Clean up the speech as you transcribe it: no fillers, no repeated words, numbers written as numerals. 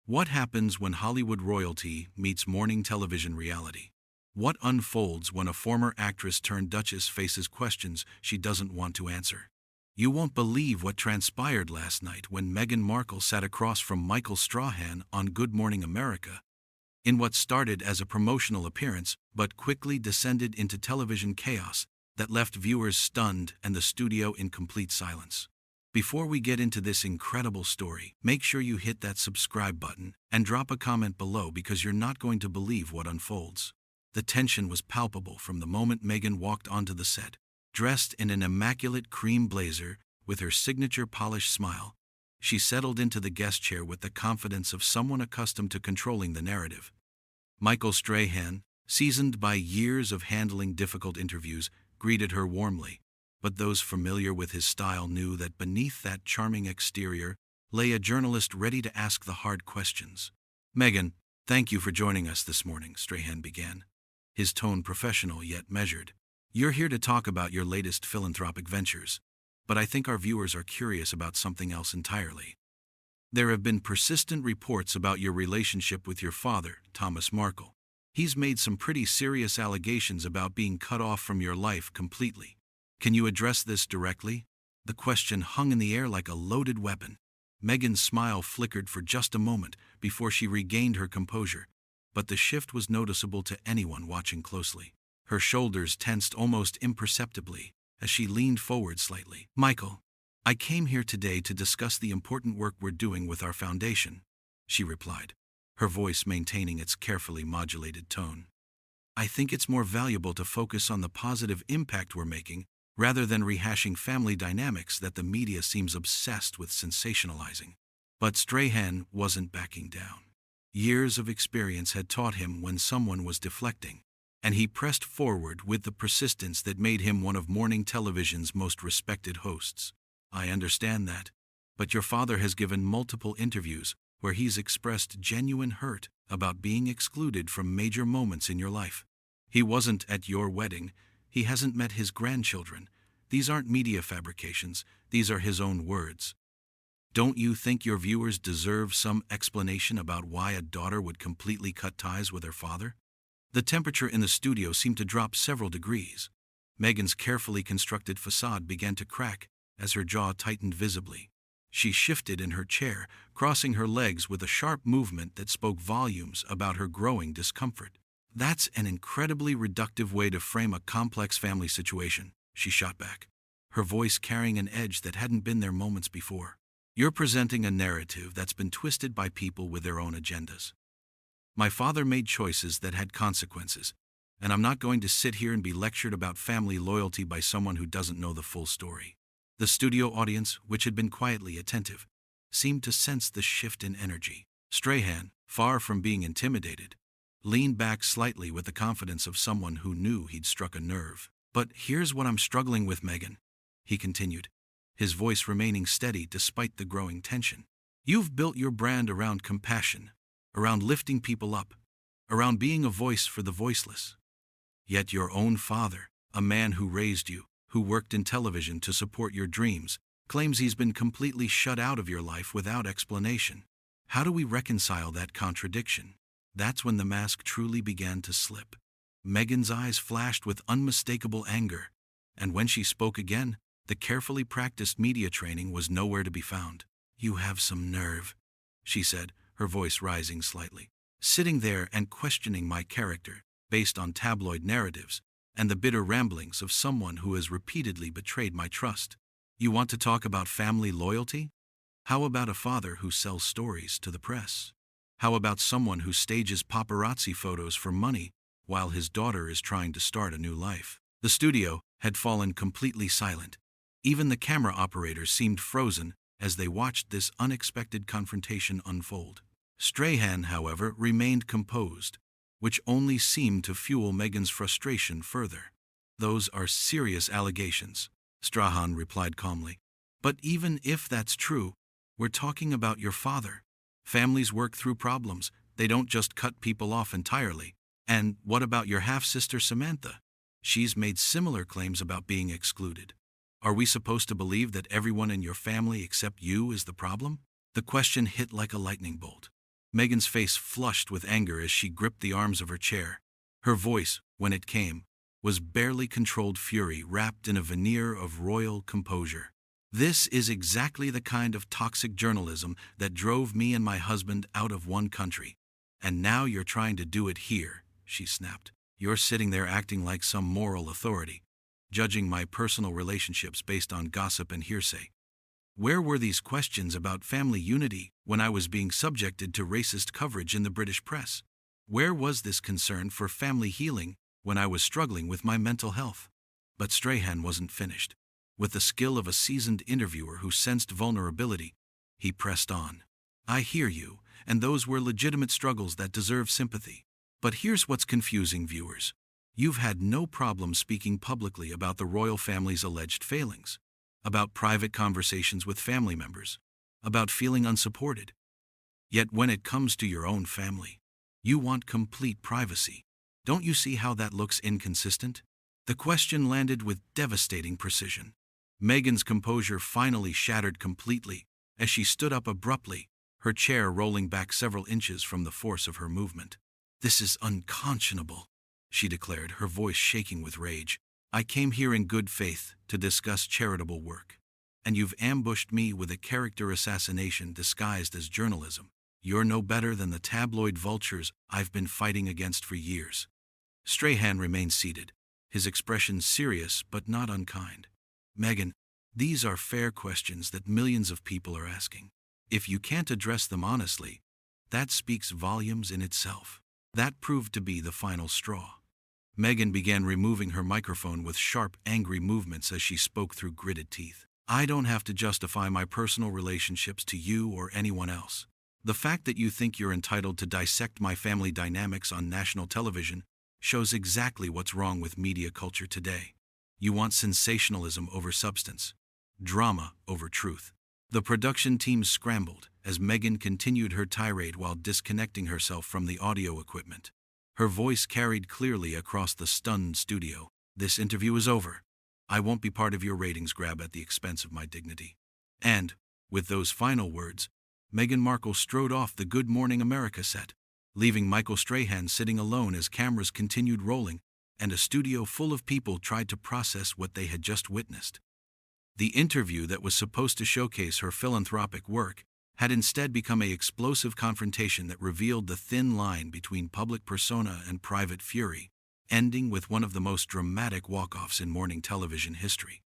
What happens when Hollywood royalty meets morning television reality? What unfolds when a former actress turned duchess faces questions she doesn't want to answer? You won't believe what transpired last night when Meghan Markle sat across from Michael Strahan on Good Morning America, in what started as a promotional appearance but quickly descended into television chaos that left viewers stunned and the studio in complete silence. Before we get into this incredible story, make sure you hit that subscribe button and drop a comment below because you're not going to believe what unfolds. The tension was palpable from the moment Meghan walked onto the set, dressed in an immaculate cream blazer with her signature polished smile. She settled into the guest chair with the confidence of someone accustomed to controlling the narrative. Michael Strahan, seasoned by years of handling difficult interviews, greeted her warmly. But those familiar with his style knew that beneath that charming exterior lay a journalist ready to ask the hard questions. "Meghan, thank you for joining us this morning," Strahan began, his tone professional yet measured. "You're here to talk about your latest philanthropic ventures, but I think our viewers are curious about something else entirely. There have been persistent reports about your relationship with your father, Thomas Markle. He's made some pretty serious allegations about being cut off from your life completely. Can you address this directly?" The question hung in the air like a loaded weapon. Meghan's smile flickered for just a moment before she regained her composure, but the shift was noticeable to anyone watching closely. Her shoulders tensed almost imperceptibly as she leaned forward slightly. "Michael, I came here today to discuss the important work we're doing with our foundation," she replied, her voice maintaining its carefully modulated tone. "I think it's more valuable to focus on the positive impact we're making rather than rehashing family dynamics that the media seems obsessed with sensationalizing." But Strahan wasn't backing down. Years of experience had taught him when someone was deflecting, and he pressed forward with the persistence that made him one of morning television's most respected hosts. "I understand that, but your father has given multiple interviews where he's expressed genuine hurt about being excluded from major moments in your life. He wasn't at your wedding. He hasn't met his grandchildren. These aren't media fabrications, these are his own words. Don't you think your viewers deserve some explanation about why a daughter would completely cut ties with her father?" The temperature in the studio seemed to drop several degrees. Meghan's carefully constructed facade began to crack as her jaw tightened visibly. She shifted in her chair, crossing her legs with a sharp movement that spoke volumes about her growing discomfort. "That's an incredibly reductive way to frame a complex family situation," she shot back, her voice carrying an edge that hadn't been there moments before. "You're presenting a narrative that's been twisted by people with their own agendas. My father made choices that had consequences, and I'm not going to sit here and be lectured about family loyalty by someone who doesn't know the full story." The studio audience, which had been quietly attentive, seemed to sense the shift in energy. Strahan, far from being intimidated, leaned back slightly with the confidence of someone who knew he'd struck a nerve. "But here's what I'm struggling with, Meghan," he continued, his voice remaining steady despite the growing tension. "You've built your brand around compassion, around lifting people up, around being a voice for the voiceless. Yet your own father, a man who raised you, who worked in television to support your dreams, claims he's been completely shut out of your life without explanation. How do we reconcile that contradiction?" That's when the mask truly began to slip. Meghan's eyes flashed with unmistakable anger, and when she spoke again, the carefully practiced media training was nowhere to be found. "You have some nerve," she said, her voice rising slightly. "Sitting there and questioning my character, based on tabloid narratives, and the bitter ramblings of someone who has repeatedly betrayed my trust. You want to talk about family loyalty? How about a father who sells stories to the press? How about someone who stages paparazzi photos for money while his daughter is trying to start a new life?" The studio had fallen completely silent. Even the camera operators seemed frozen as they watched this unexpected confrontation unfold. Strahan, however, remained composed, which only seemed to fuel Meghan's frustration further. "Those are serious allegations," Strahan replied calmly. "But even if that's true, we're talking about your father. Families work through problems, they don't just cut people off entirely. And what about your half-sister Samantha? She's made similar claims about being excluded. Are we supposed to believe that everyone in your family except you is the problem?" The question hit like a lightning bolt. Meghan's face flushed with anger as she gripped the arms of her chair. Her voice, when it came, was barely controlled fury wrapped in a veneer of royal composure. This is exactly the kind of toxic journalism that drove me and my husband out of one country. And now you're trying to do it here, she snapped. You're sitting there acting like some moral authority, judging my personal relationships based on gossip and hearsay. Where were these questions about family unity when I was being subjected to racist coverage in the British press? Where was this concern for family healing when I was struggling with my mental health? But Strahan wasn't finished. With the skill of a seasoned interviewer who sensed vulnerability, he pressed on. I hear you, and those were legitimate struggles that deserve sympathy. But here's what's confusing viewers. You've had no problem speaking publicly about the royal family's alleged failings, about private conversations with family members, about feeling unsupported. Yet when it comes to your own family, you want complete privacy. Don't you see how that looks inconsistent? The question landed with devastating precision. Meghan's composure finally shattered completely as she stood up abruptly, her chair rolling back several inches from the force of her movement. This is unconscionable, she declared, her voice shaking with rage. I came here in good faith to discuss charitable work, and you've ambushed me with a character assassination disguised as journalism. You're no better than the tabloid vultures I've been fighting against for years. Strahan remained seated, his expression serious but not unkind. Meghan, these are fair questions that millions of people are asking. If you can't address them honestly, that speaks volumes in itself. That proved to be the final straw. Meghan began removing her microphone with sharp, angry movements as she spoke through gritted teeth. I don't have to justify my personal relationships to you or anyone else. The fact that you think you're entitled to dissect my family dynamics on national television shows exactly what's wrong with media culture today. You want sensationalism over substance, drama over truth. The production team scrambled as Meghan continued her tirade while disconnecting herself from the audio equipment. Her voice carried clearly across the stunned studio. This interview is over. I won't be part of your ratings grab at the expense of my dignity. And, with those final words, Meghan Markle strode off the Good Morning America set, leaving Michael Strahan sitting alone as cameras continued rolling and a studio full of people tried to process what they had just witnessed. The interview that was supposed to showcase her philanthropic work had instead become an explosive confrontation that revealed the thin line between public persona and private fury, ending with one of the most dramatic walk-offs in morning television history.